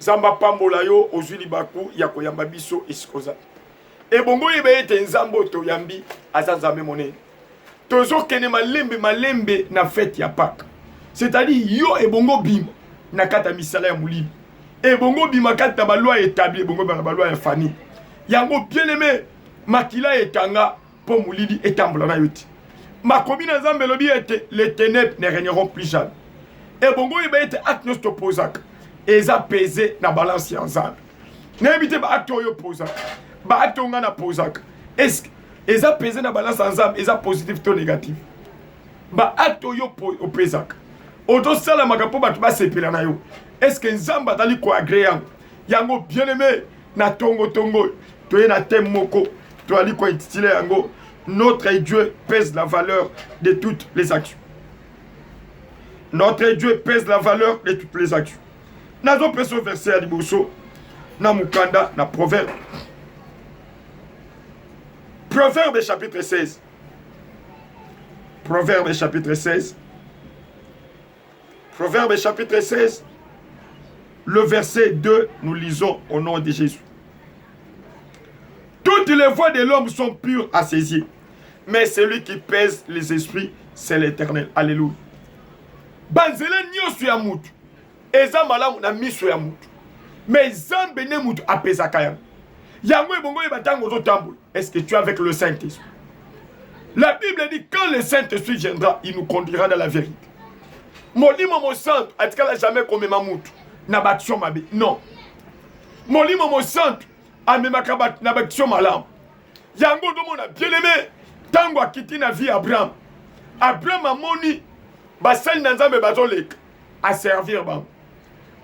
Zamba pambola yo ozuli baku ya koyamba biso esikoza. Et bongo yebe ete nzambo to yambi azanzame monene. Tozo kene malembe na fête ya Pâques. C'est-à-dire yo et bongo bim na kata misala ya mulili. Et bongo bim kata ba loi établie bongo ba loi ya famille. Yango bien aimé makila etanga po mulili etambola na yoti. Makomi na nzambe lobi ete les ténèbres ne régneront plus jamais. Et bongo yebe ete acte to posaka. Eza pesé na balance ya nzambe. Na ebite ba acte yo posaka. Ba acte nga na posaka. Est-ce eza pesé na balance ya nzambe eza positif to négatif. Ba acte yo pesaka. Oto sala makapo batu ba sepela na yo. Est-ce que nzamba tali ko agréant? Yango bien aimé na tongo toye na thème moko to ali ko intitulé yango notre Dieu pèse la valeur de toutes les actions. Notre Dieu pèse la valeur de toutes les actions. Nazo peso verset à liboso na mukanda na proverbe. Proverbe chapitre 16. Proverbe chapitre 16. Proverbe chapitre 16, le verset 2, nous lisons au nom de Jésus. Toutes les voies de l'homme sont pures à ses yeux, mais celui qui pèse les esprits, c'est l'Éternel. Alléluia. Banzele nyosu ya mutu, eza malamu na miso ya mutu, mais zambe ne mutu apesaka yango. Yango ebongo ebatango zotambola. Est-ce que tu es avec le Saint-Esprit? La Bible dit quand le Saint-Esprit viendra, il nous conduira dans la vérité. Molimo mo santo atikala jamais comme mamutu na baction mabe. Non. Molimo mo santo amemaka na baction malam. Yango do mona bien aimé tango akiti na vie Abraham. Abraham amoni basali na nzambe bazoleka a servir ba.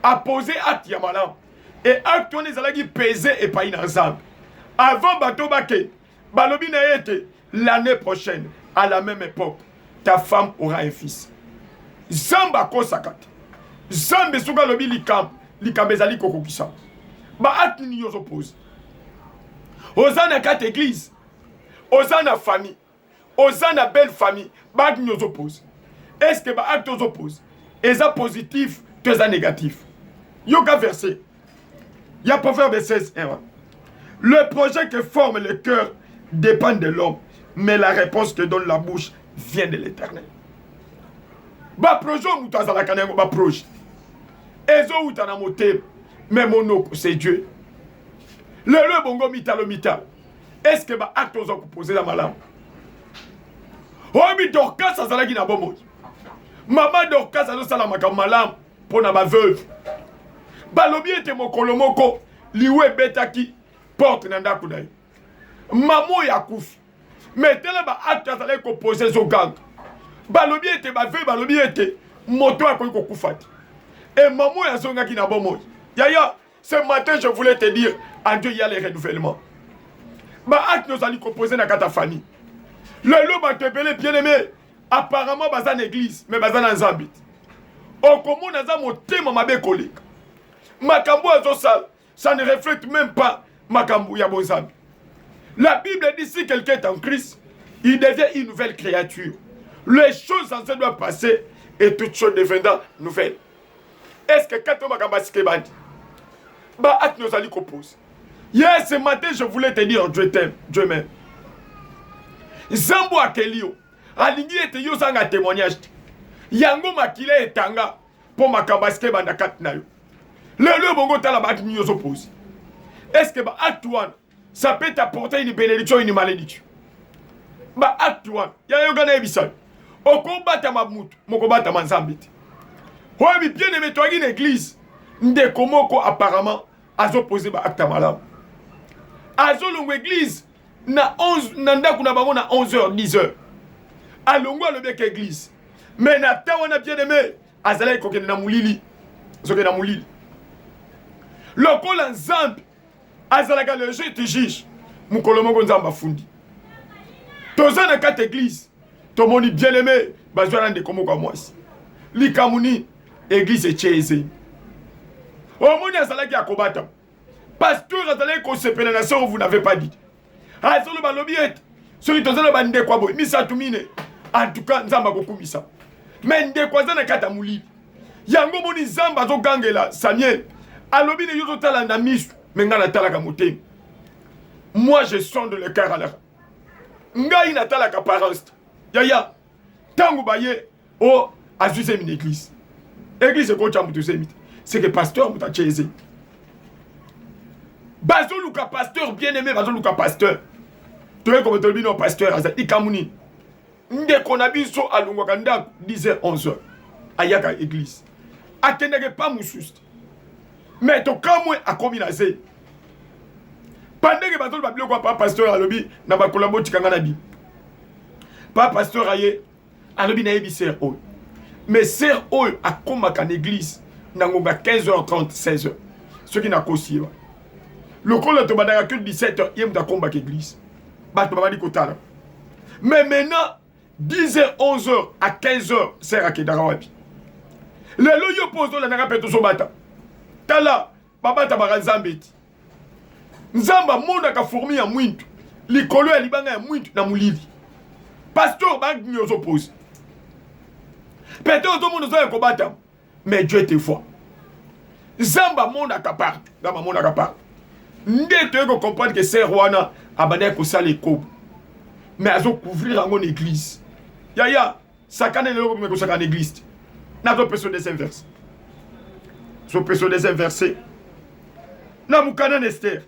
A poser acte ya malam. Et acte on ezalaki peser et pas na nzambe. Avant bato bake balobi na yete l'année prochaine à la même époque ta femme aura un fils. Zamba kosakata. Zambe suga lobi likam ezali kokokisa. Ba acte ni yo s'oppose. Ozana quatre église. Ozana famille. Ozana belle famille. Ba acte ni yo s'oppose. Est-ce que ba acte s'oppose? Eza positif, eza négatif. Yoga verset. Il y a Proverbe 16, 1. Le projet que forme le cœur dépend de l'homme, mais la réponse que donne la bouche vient de l'Éternel. Ba projet mutu azalaka nango ba projet. Ezo uta na motem, mais monoko c'est Dieu. Le bongo mitalo. Est-ce que ba acte ozo poser la malam? Obi Dorcas azalaki na bombo. Maman Dorcas azo sala makam malam pona ba veuve. Balobi ete mokolo moko liwe betaki porte na ndako na ye. Mamo ya kufi. Mais tele ba acte azalaki ko poser zo gang. Balobi ete bave balobi ete moto akoki kokufati. Et maman ya zonga ki na bomo. Yaya, ce matin je voulais te dire en Dieu il y a les renouvellements. Ba acte nous allons composer na kata famille. Le loba te belé bien aimé. Apparemment bazan église mais bazan nzambit. O komo na za motema mabe koleka. Makambo azo sal, ça ne reflète même pas makambo ya bozambi. La Bible dit si quelqu'un est en Christ, il devient une nouvelle créature. Les choses anciennes doivent passer et toutes choses deviendront nouvelles. Est-ce que quand on m'a dit bandi, bah acte nous allons composer. Hier ce matin je voulais te dire Dieu t'aime, Dieu m'aime. Zambo akelio, alingi ete yo sanga témoignage. Yango makile etanga pour makabaske banda kat na yo. Le bongo tala ba acte nous oppose. Est-ce que bah acte one ça peut t'apporter une bénédiction ou une malédiction? Bah acte one, ya yo gana ebisal. Okobata mamutu, mokobata manzambiti. Oui, bien aimé, toi, une église. Ndeko moko apparemment, azo posé ba acte malam. Azo longo église, na 11, nanda kuna bango na 11h, 10h. Alongo le bec église. Mais na ta wana bien aimé, azala kokene na mulili. Zoke na mulili. Lokola nzambi, azala ka le jeu te juge. Mukolo moko nzamba fundi. Toza na quatre église. Tout le monde bien aimé, bazwana ndeko moko kwa mwasi. Likamuni, église echeze. Omoni azalaki akobata. Pasteur azalaki kosepela na sœur vous n'avez pas dit. Azolo balobi et soki tozala bande kwa boy misa tumine. En tout cas nzamba kokumisa. Mais ndeko azana kata mulili. Yango moni nzamba zo gangela Samuel alobi ne yozo tala na misu mais nga na tala ka motema. Moi je sonde le cœur à l'heure. Nga ina tala ka parents. Yaya tangu baye o azuse une église. Église ko cha mutu semite. C'est que pasteur muta cheze. Bazo luka pasteur bien-aimé, bazo luka pasteur. Toi comme tolobi no pasteur aza ikamuni. Nde konabiso alungwa kanda 10h 11h. Ayaka église. Akendeke pas mususte. Mais to kamwe akomi na ze. Pendant que bazo babilo kwa pas pasteur alobi na ba kolabo tikanga na bi. Pas pasteur aye alobi na yebi sœur o. Mais sœur o akoma kan église nangonga 15h30 16h. Ce qui n'a qu'aussi. Le col de badaka que 17h yem ta combat église. Ba to babadi kotala. Mais maintenant 10h 11h à 15h c'est rakedara wapi. Le loyo pozo la nanga peto so bata. Tala babata baranzambeti. Nzamba mona ka fourmi ya mwintu. Likolo ya libanga ya mwintu na mulili. Pasteur ba nyo so pose. Peut-être tout le monde a combattu. Mais Dieu était fort. Zamba mona ka part. Zamba mona ka part. Ndé te ko comprendre que c'est Rwanda abandé ko sale kob. Mais azo couvrir en église. Yaya, sakane le ko me ko sakane église. Na to personne des inversés. So personne des inversés. Na mukana Esther.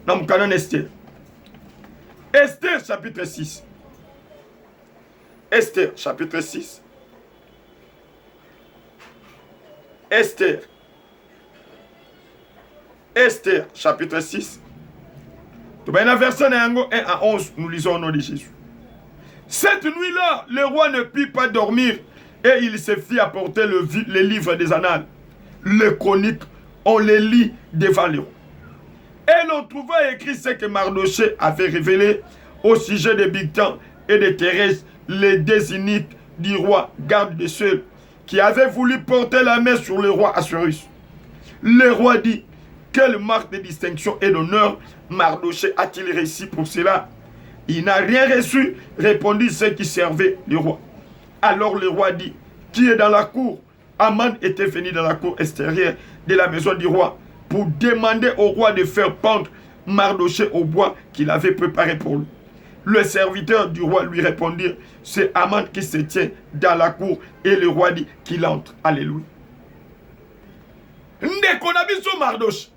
Na mukana Esther. Esther chapitre 6. Esther chapitre 6. Esther. Esther chapitre 6. Verset 1 à 11, nous lisons au nom de Jésus. Cette nuit-là, le roi ne put pas dormir et il se fit apporter les livres des annales. Les chroniques, on les lit devant le roi. Et l'on trouva écrit ce que Mardochée avait révélé au sujet de Bigtan et de Thérèse, les désigniques du roi, garde de ceux qui avaient voulu porter la main sur le roi Assuérus. Le roi dit, quelle marque de distinction et d'honneur Mardochée a-t-il réussi pour cela? Il n'a rien reçu, répondit ceux qui servaient le roi. Alors le roi dit, qui est dans la cour? Aman était venu dans la cour extérieure de la maison du roi pour demander au roi de faire pendre Mardochée au bois qu'il avait préparé pour lui. Le serviteur du roi lui répondit, c'est Aman qui se tient dans la cour, et le roi dit qu'il entre. Alléluia. Ndekonabiso Mardochée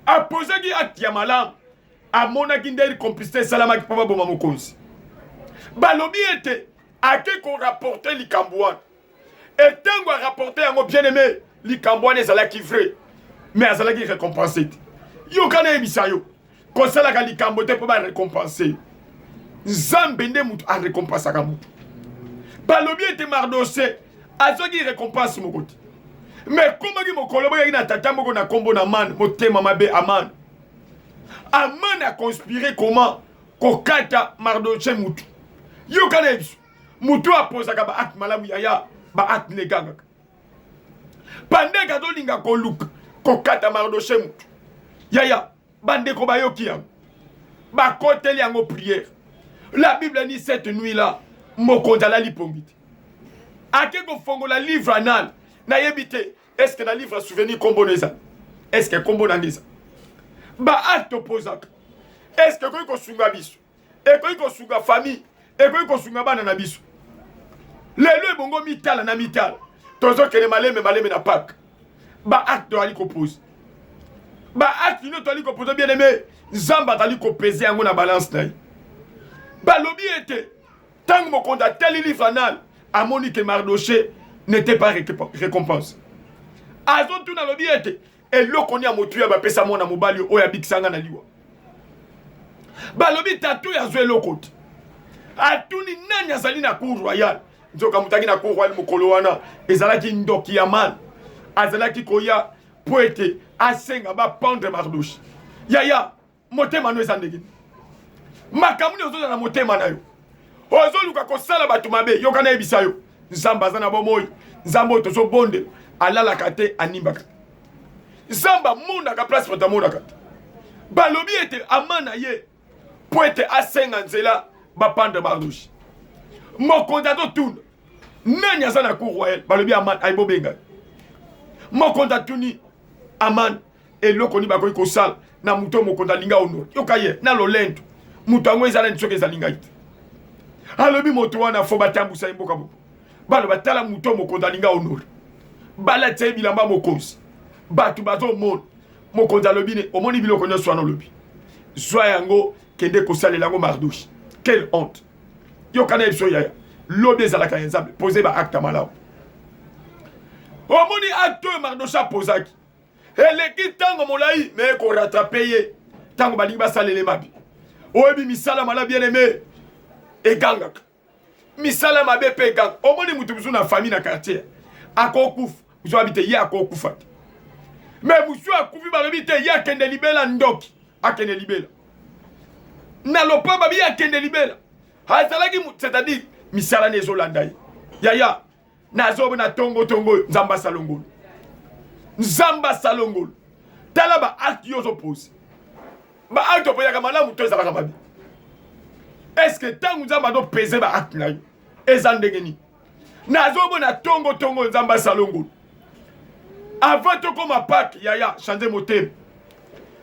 a posé qui acte ya malam a monaki ndeli complicité salama qui papa boma mokonzi. Balobi était à qui qu'on rapportait l'ikambouane. Et tant qu'on rapportait un mot bien-aimé, l'ikambouane est là qui vrai. Mais à cela qui récompensé. Yo kana ebisayo. Ko sala ka likambote pour ba récompenser. Zambende mutu a récompenser ka mutu. Balobi était Mardochée a ceux qui récompense mon côté. Mais comment qui mokolobo ya na tata moko na kombo na man motema mabe Aman. Aman a conspiré comment kokata Mardochée mutu. Yo kana ebiso. Mutu a posé ka ba acte malamu yaya ba acte negaga. Pendant ka do linga ko look kokata Mardochée mutu. Yaya bande ko ba yoki ya. Ba koteli yango prière. La Bible dit cette nuit là mokonza la lipombite. Ake ko fongola livre anal. Na yebite, est-ce que dans le livre souvenir combo neza? Est-ce que combo nangeza? Ba acte opposant. Est-ce que ko sunga biso? Et ko sunga famille? Et ko sunga bana na biso? Lelo bongo mitala na mitala. Tozo kene maleme na pak. Ba acte ali ko pose. Ba acte no to ali ko pose bien aimé. Zamba tali ko peser yango na balance na. Ba lobi était tant mo konda tel livre anal a Monique Mardochée n'était pas récompense. Azo tu na lobi était et lokoni a motu ya ba pesa mona mobali o ya bikisanga na liwa. Ba lobi tatu ya zo lokoti. Atuni nani azali na cour royale. Nzoka mutaki na cour royale mokolo wana ezalaki ndoki ya man. Azalaki koya poete asenga ba pendre Mardochée. Yaya motema no ezandeki. Makamuni ozo na motema na yo. Ozo luka kosala batu mabe yo kana ebisa yo. Nzamba zana bomoyi. Nzambo tozo bonde alala kate animbaka. Nzamba munda ka place pota munda kate. Balobi ete amana ye poete asenga nzela ba pendre Mardochée. Mokonda to tuna. Nani azana cour royale balobi amana aibo benga. mokonda tuni Aman eloko ni bakoki kosala na muto mokonda linga honor yokaye na lolendo muto yango ezala nsoki ezalinga ite alobi moto wana fo batambusa mboka bo balo batala muto mokonda linga honor bala tse bilamba mokonzi batu bazo mona mokonda lobi ne omoni biloko nyonso wana lobi zwa yango kende kosalela yango Mardoche. Quelle honte yokana ebiso yaya lobi ezalaka ya nzambe pose ba acte malamu omoni acte Mardoche apozaki eleki tango molai me ko rattraper ye tango balingi basalele mabi oyebi misala mala bien aimé egangaka misala mabe pe gang omoni mutu musu na famille na quartier akokufa musu abite ye akokufa mais musu akufi balobi te ye akende libela ndoki akende libela na lopa babi akende libela azalaki c'est-à-dire misala nezolanda ye yaya nazobe na tongo nzamba salongolo nzamba salongolo tala ba acte yozo pose ba acte po yaka malamu to ezalaka mabi est-ce que tangu nzamba do pese ba acte na yo ezandenge ni nazobe na tongo nzamba salongolo avant to koma pak yaya changer motema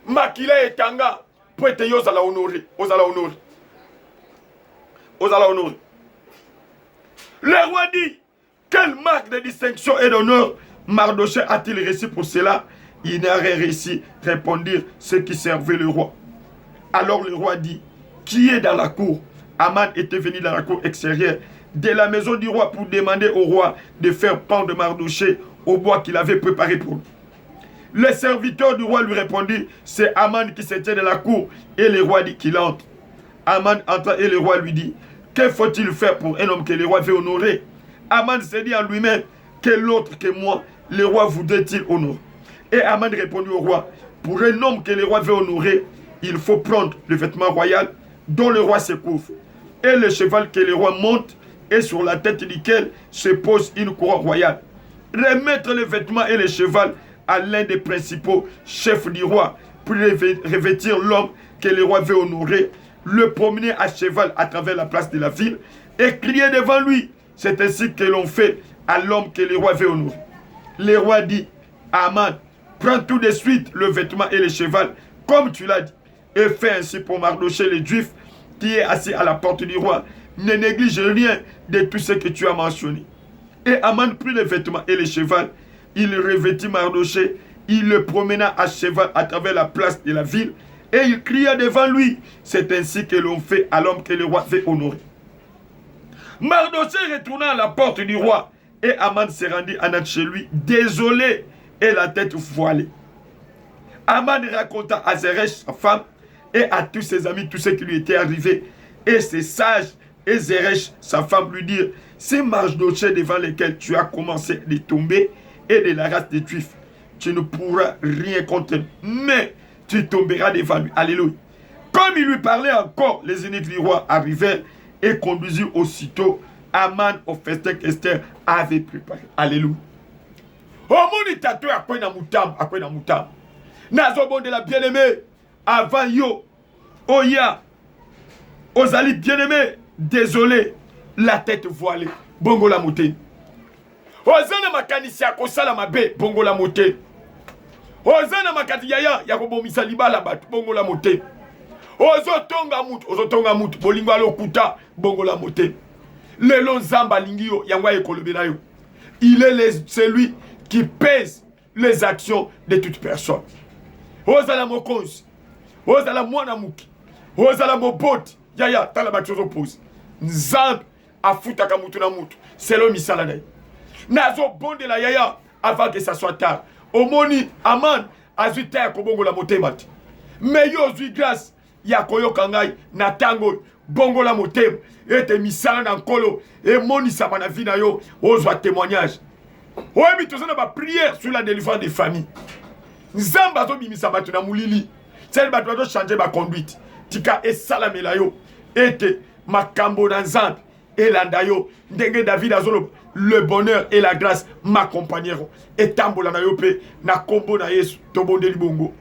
makila etanga po ete yo zala honoré ozala honoré le roi dit quelle marque de distinction et d'honneur Mardoche a-t-il réussi pour cela? Il n'a rien réussi, répondirent ceux qui servaient le roi. Alors le roi dit, qui est dans la cour? Aman était venu dans la cour extérieure de la maison du roi pour demander au roi de faire pendre Mardoche au bois qu'il avait préparé pour lui. Le serviteur du roi lui répondit, c'est Aman qui se tient dans la cour. Et le roi dit qu'il entre. Aman entra et le roi lui dit, que faut-il faire pour un homme que le roi veut honorer? Aman se dit en lui-même, quel autre que moi le roi voudrait-il honorer? Et Aman répondit au roi, pour un homme que le roi veut honorer, il faut prendre le vêtement royal dont le roi se couvre, et le cheval que le roi monte, et sur la tête duquel se pose une couronne royale. Remettre le vêtement et le cheval à l'un des principaux chefs du roi, pour revêtir l'homme que le roi veut honorer, le promener à cheval à travers la place de la ville, et crier devant lui. C'est ainsi que l'on fait à l'homme que le roi veut honorer. Le roi dit à Aman, prends tout de suite le vêtement et le cheval, comme tu l'as dit, et fais ainsi pour Mardoche le juif qui est assis à la porte du roi. Ne néglige rien de tout ce que tu as mentionné. Et Aman prit le vêtement et le cheval, il revêtit Mardoche, il le promena à cheval à travers la place de la ville, et il cria devant lui. C'est ainsi que l'on fait à l'homme que le roi veut honorer. Mardoche retourna à la porte du roi, et Aman se rendit en chez lui, désolé et la tête voilée. Aman raconta à Zeresh, sa femme, et à tous ses amis tout ce qui lui était arrivé. Et ses sages et Zeresh, sa femme, lui dirent, ces Mardoche devant lesquels tu as commencé de tomber et de la race des Juifs, tu ne pourras rien contre lui, mais tu tomberas devant lui. Alléluia. Comme il lui parlait encore, les eunuques du roi arrivèrent et conduisirent aussitôt Aman au festin qu'Esther avait préparé. Alléluia. Omoni tatou akwe na mutam. Nazobon de la bien-aimée avant yo. Oya. Ozali bien-aimé. Désolé. La tête voilée. Bongo la moté. Ozana makanisi ya kosala mabe. Bongo la moté. Ozana makati yaya ya kobomisa libala batu. Bongo la moté. Ozotonga mutu. Bolingo alokuta. Bongo la moté. Lelo nzamba lingio yangwa ekolobela yo. Il est celui qui pèse les actions de toute personne. Ozala mokonzi. Ozala mwana muki. Ozala moboti. Yaya tala bachozo pose. Nzambe afutaka mutu na mutu. Selo misala na. Nazo bonde la yaya avant que ça soit tard. Omoni Aman azuta ya kobongo la motema. Mais yo zui grâce ya koyoka ngai na tango bongo la motema. Ete misala na nkolo et moni sabana vina yo ozwa témoignage. Oyebi tozana ba prière sur la délivrance des familles. Nzamba zo bimisa batu na mulili. Celle batu zo changer ba conduite. Tika esalamela yo ete makambo na nzambe elanda yo ndenge David azolo le bonheur et la grâce m'accompagneront. Et tambola na yo pe na kombo na Yesu tobondeli bongo.